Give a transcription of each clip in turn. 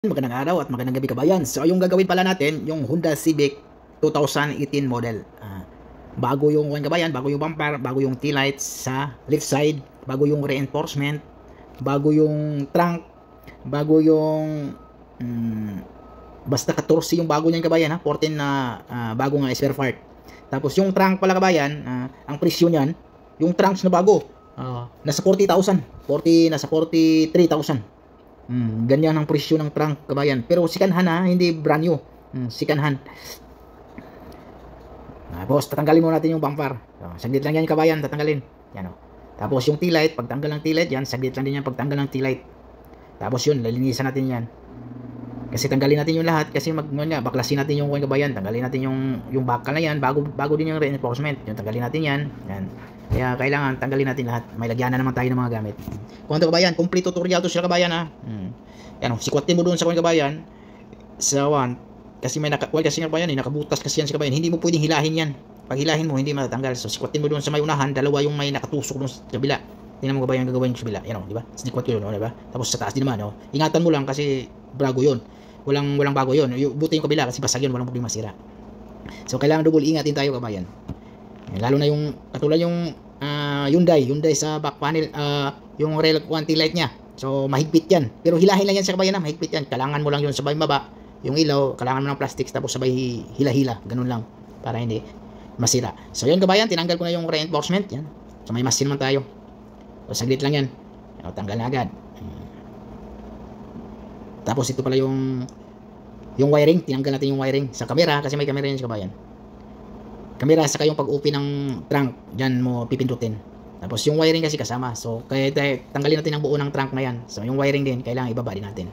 Magandang araw at magandang gabi kabayan. So yung gagawin pala natin, yung Honda Civic 2018 model. Bago yung kabayan, bago yung bumper, bago yung tail lights sa left side, bago yung reinforcement, bago yung trunk, bago yung basta 14 yung bago niyan kabayan ha, 14 na bago nga spare part. Tapos yung trunk pala kabayan, ang presyo niyan, yung trunks na bago, nasa 40,000, nasa 43,000. Ganyan ang presyo ng trunk kabayan. Pero sikanhan ha, hindi brand new. Sikanhan. Boss, tatanggalin muna natin yung bumper. So, saglit lang yan kabayan, tatanggalin. Yan o. Tapos yung tail light, pagtanggal ng tail light yan, saglit lang din yan pagtanggal ng tail light. Tapos yun, lalinisan natin yan. Kasi tanggalin natin yung lahat kasi baklasin natin yung kabayan, tanggalin natin yung bakal na yan, bago din yung reinforcement. Yung tanggalin natin yan. Yan. Kaya kailangan tanggalin natin lahat. May lagyan na naman tayo ng mga gamit. Kung ano kabayan, complete tutorial to sila kabayan ha. Yan, sikwatin mo doon sa kabayan. Sa one, kasi may kasi kabayan, nakabutas kasi yan sa kabayan. Hindi mo pwedeng hilahin yan. Pag hilahin mo, hindi matatanggal. So sikwatin mo doon sa may unahan, dalawa yung may nakatusok doon sa kabila. Tingnan mo kabayan gagawin sa kabila. Yan o, di ba? Sinikwat ko yun, di ba? Tapos sa taas din naman, no? Ingatan mo lang kasi bago yun. Walang bago yun. Buti yung kabila kasi basag yun, walang problema masira. So kailangan double ingatin tayo kabayan. Lalo na yung katulad yung Hyundai sa back panel, yung rail quantity light niya. So mahigpit yan. Pero hilahin lang yan sa kabayan na, mahigpit yan. Kailangan mo lang yun sabay baba. Yung ilaw, kailangan mo ng plastics tapos sabay hila-hila. Ganun lang para hindi masira. So yan kabayan, tinanggal ko na yung reinforcement. Yan. So may masin naman tayo. So saglit lang yan. Tanggal na agad. Tapos ito pala yung wiring. Tinanggal natin yung wiring sa camera kasi may camera yan sa kabayan. Camera saka yung pag-open ng trunk, dyan mo pipindutin. Tapos yung wiring kasi kasama. So kaya tanggalin natin ang buo ng trunk na yan. So yung wiring din, kailangan ibaba din natin.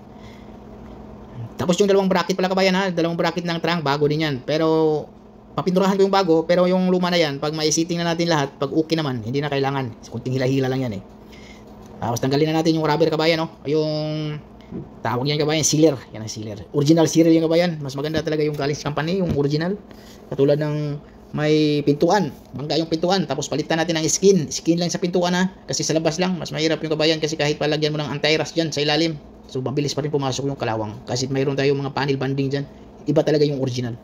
Tapos yung dalawang bracket pala kabayan ha, dalawang bracket ng trunk, bago din yan. Pero papinturahan ko yung bago, pero yung luma na yan, pag mai-setting na natin lahat, pag okay naman, hindi na kailangan. Kunting hila-hila lang yan eh. Tapos tanggalin na natin yung rubber kabayan, no? Yung tawag yan kabayan, sealer. Yan ang sealer. Original sealer yung kabayan. Mas maganda talaga yung galing sa company, yung original. Katulad ng may pintuan, bangga yung pintuan, tapos palitan natin ng skin lang sa pintuan ha, kasi sa labas lang, mas mahirap yung kabayan kasi kahit palagyan mo ng anti-rust dyan sa ilalim, so mabilis pa rin pumasok yung kalawang, kasi mayroon tayong mga panel banding dyan, iba talaga yung original.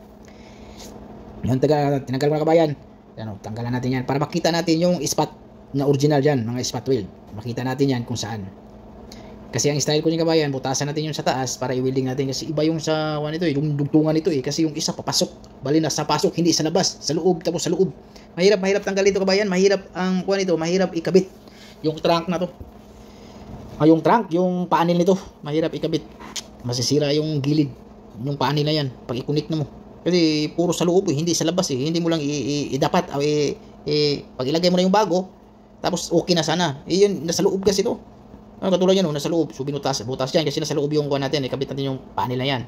Yung tinanggal mo kabayan, ano, tanggalan natin yan, para makita natin yung spot na original dyan, mga spot weld, makita natin yan kung saan. Kasi ang style ko yung kabayan, butasan natin yung sa taas para i-welding natin kasi iba yung sa ito eh, yung dugtungan ito eh, kasi yung isa papasok, bali na sa pasok, hindi sa labas, sa loob, tapos sa loob. Mahirap tanggal ito kabayan, mahirap ang ito, mahirap ikabit yung trunk na to. Yung trunk, yung panel nito, mahirap ikabit. Masisira yung gilid, yung panel na yan pag i-connect mo. Kasi puro sa loob eh, hindi sa labas eh, hindi mo lang dapat pag ilagay mo na yung bago, tapos okay na sana. Yun, nasa loob kasi ito. Katulad yan, nasa loob. So butas yan kasi nasa loob yung kuha natin, ikabit natin yung panel na yan.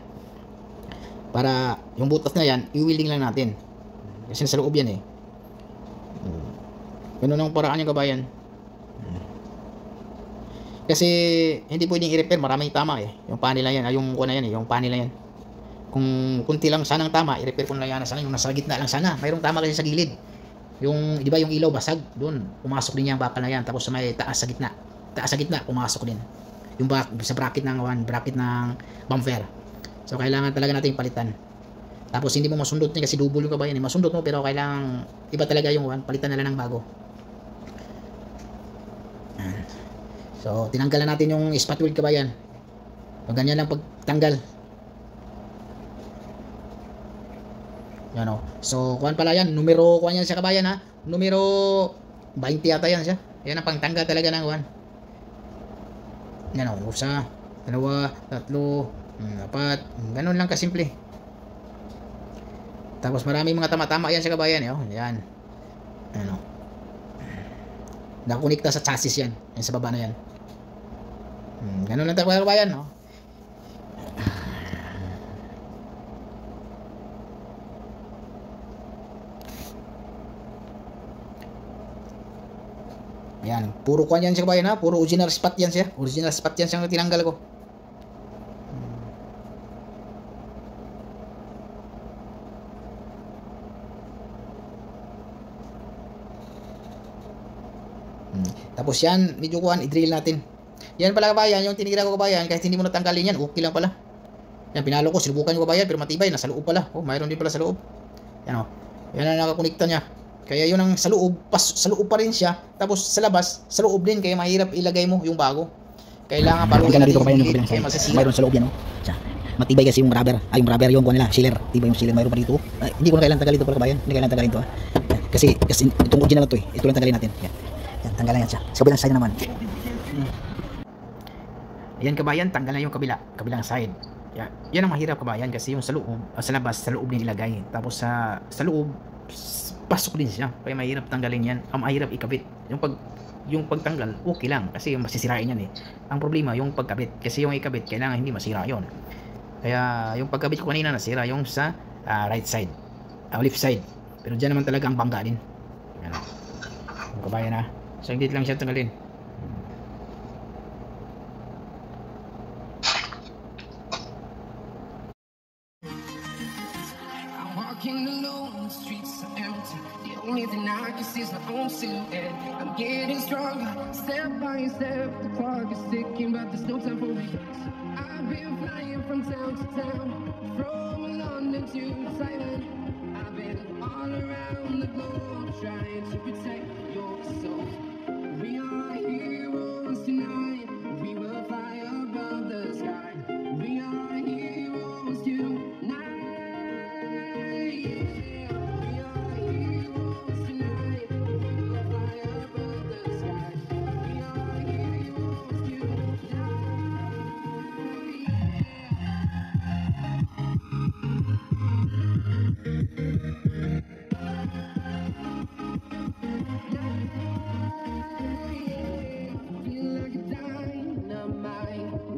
Para yung butas na yan, i-welding lang natin. Kasi nasa loob yan eh. Ganun ang paraan yung kabayan. Kasi hindi pwedeng i-repair, maraming tama eh. Yung panel na yan, yung kuha na yan eh, yung panel na yan. Kung kunti lang sanang tama, i-repair ko na lang yan sana, yung nasa gitna lang sana. Mayroong tama kasi sa gilid. Yung, di ba yung ilaw basag, doon, pumasok din yung bakal na yan. Tapos sa may taas sa gitna, pumasok din yung sa bracket ng bumper. So kailangan talaga natin palitan. Tapos hindi mo masundot niya kasi double yung kabayan eh. Masundot mo pero kailangan iba talaga yung palitan na lang ng bago. So tinanggalan natin yung spot weld kabayan. So ganyan lang pagtanggal. Yan o. So kuhan pala yan, numero kuhan yan sa kabayan ha. Numero 20 yata yan siya. Yan ang pangtanggal talaga ng kuhan. Yan o, isa, dalawa, tatlo, apat, ganun lang kasimple. Tapos maraming mga tama-tama yan sa kabayan eh, oh. Yan. Ano. Nakakonekta sa chassis yan, yan sa baba na yan. Ganun lang talaga kabayan, oh. Yan, puro kuan yan siya kabayan ha, puro original spot yan siya. Original spot yan siyang tinanggal ko. Tapos yan, medyo kuan, i-drill natin. Yan pala kabayan, yung tinira ko kabayan, kahit hindi mo natanggalin yan, okay lang pala. Yan, pinalo ko, sinubukan ko kabayan, pero matibay, nasa loob pala. Oh, mayroon din pala sa loob. Yan o. Yan ang nakakonekta niya. Kaya yun ang sa loob, sa loob pa rin siya. Tapos sa labas, sa loob din, kaya mahirap ilagay mo yung bago. Kailangan paluin natin yung gilid, kaya masisira. Mayroon sa loob yan, no? Matibay kasi yung rubber. Yung rubber yung kuha nila, sealer. Tibay yung sealer, mayroon pa dito. Hindi ko na kailangan tagalin ito pala kabayan. Hindi kailangan tagalin ito. Kasi itong original na ito eh. Ito lang tagalin natin. Yan, tanggalan yan siya. Sa kabilang side naman. Ayan kabayan, tanggal na yung kabilang side. Yan ang mahirap kabayan kasi yung sa loob, sa labas, sa loob din ilagay. Tapos sa loob, pasok din siya. Kaya mahirap tanggalin yan. Ang mahirap ikabit. Yung pagtanggal, okay lang kasi masisirain yan eh. Ang problema yung pagkabit. Kasi yung ikabit, kailangan hindi masira yon. Kaya yung pagkabit ko kanina nasira yung sa right side, left side. Pero dyan naman talaga ang bangga din. Yan. Yung kabayan ha. So hindi lang siya tanggalin. Walking alone, the streets are empty. The only thing I can see is my own silhouette. I'm getting stronger, step by step. The clock is ticking, but there's no time for regrets. I've been flying from town to town, from London to Thailand. I've been all around the globe trying to protect your soul. We are heroes tonight. We will fly above the sky. We are heroes tonight.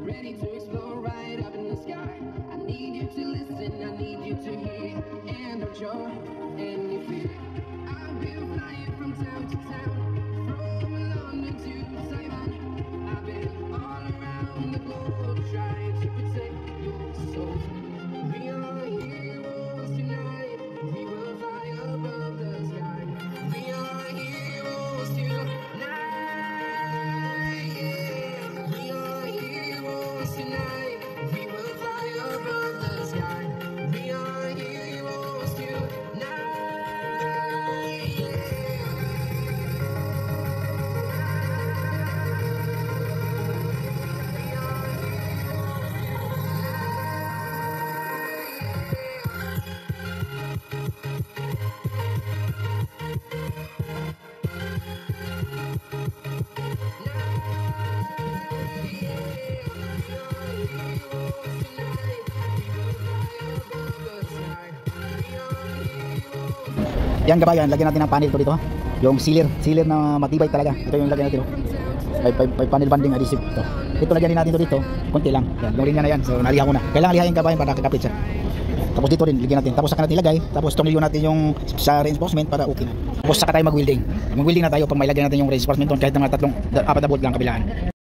Ready to explore right up in the sky. I need you to listen, I need you to hear, and don't show any fear. I've been flying from town to town, from London to Taiwan. I've been all around the globe trying to protect your soul. We are heroes tonight, we will fly above the sky. We are heroes tonight. Tonight, we will fly above the sky. We are heroes tonight. Yan kabayan, lagyan natin ng panel to dito ha. Yung sealer na matibay talaga. Ito yung lagyan natin. May panel banding adhesive ito. Ito lagyan din natin to dito. Konti lang. Yan, yung linya na yan. So nalihan ko na. Kailangan lihain kabayan para kakapit siya. Tapos dito rin lagyan natin. Tapos saka natin ilagay. Tapos tumilyo natin yung sa reinforcement para okay na. Tapos saka tayo mag-welding. Mag-welding na tayo pag may lagyan natin yung reinforcement doon kahit mga 4 bolt lang kabilaan.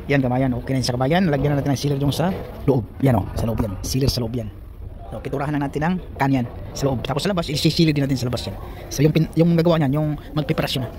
Yan kabayan, okay na yun sa kabayan. Lagyan na natin ng sealer yung sa loob. Yan o, sa loob yan. Sealer sa loob yan. So, piturahan na natin ng kanyan sa loob. Tapos sa labas, isi-sealer din natin sa labas yan. So yung gagawa niyan, yung magpreparasyon na.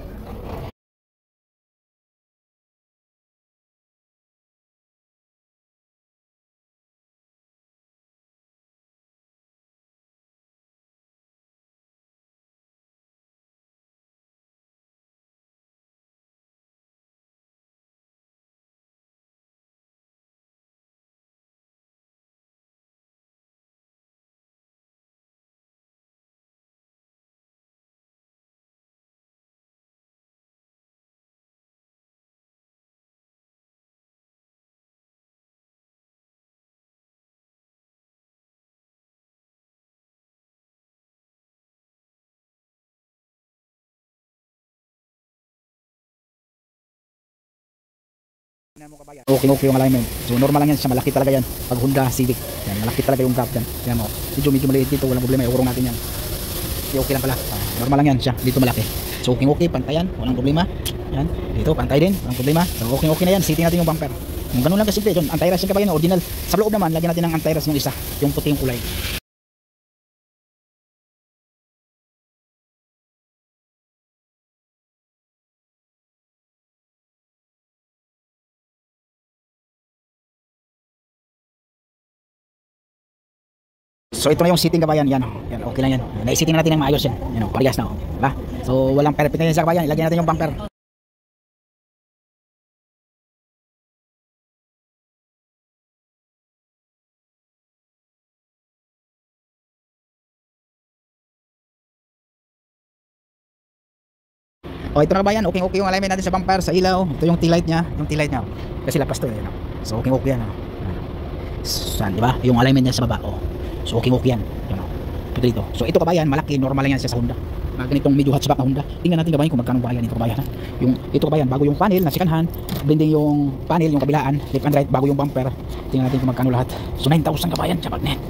Okay yung alignment. So normal lang yan siya, malaki talaga yan. Pag Honda Civic, yan, malaki talaga yung gap yan. Yan mo, medyo maliit dito, walang problema, iurong natin yan. Okay lang pala, normal lang yan siya, dito malaki. So okay, pantayan, walang problema. Yan, dito pantay din, walang problema. So okay na yan, setting natin yung bumper. Kung ganun lang kasimple, yun, anti-ras yung kabayan, original. Sa loob naman, lagyan natin ng anti-ras yung isa, yung puti yung kulay. So ito na yung seating kabayan, yan, yan okay lang yan. Nai-seating natin ng maayos yan. Yan, parehas na, diba? So walang perfect na yan sa kabayan, ilagyan natin yung bumper. O ito na kabayan, okay yung alignment natin sa bumper, sa ilaw. Ito yung tail light niya, kasi lapas to yan. So okay yan. Saan, diba? Yung alignment niya sa baba, so okay yan. Ito dito. So ito kabayan, malaki, normal lang yan siya sa Honda. Ganitong medyo hatchback na Honda. Tingnan natin kabayan kung magkano bayan ito kabayan. Ito kabayan, bago yung panel na second hand, blending yung panel, yung kabilaan, left and right, bago yung bumper. Tingnan natin kung magkano lahat. So 9,000 kabayan, sabag net.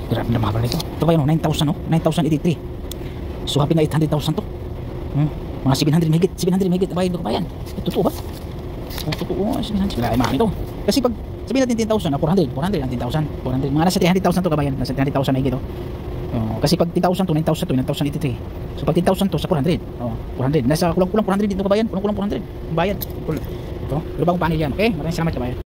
Grabe na mahal nito. Ito kabayan, 9,000 9,083. So happy na 800,000 to. Mga 700 megit bayan ito kabayan. Ito to ba? Totoo, 700. Ay mahal ito. Kasi pag sabihin natin 10,000, 400 ang 10,000, 400. Mga nasa 300,000 to kabayan, nasa 300,000 na ito. Kasi pag 10,000 to 9,000 to 9,083. So pag 10,000 to sa 400. 400. Nasa kulang-kulang 400 dito kabayan, kulang-kulang 400. Bayad. Ito, pero bagong panel yan. Okay? Maraming salamat kabayan.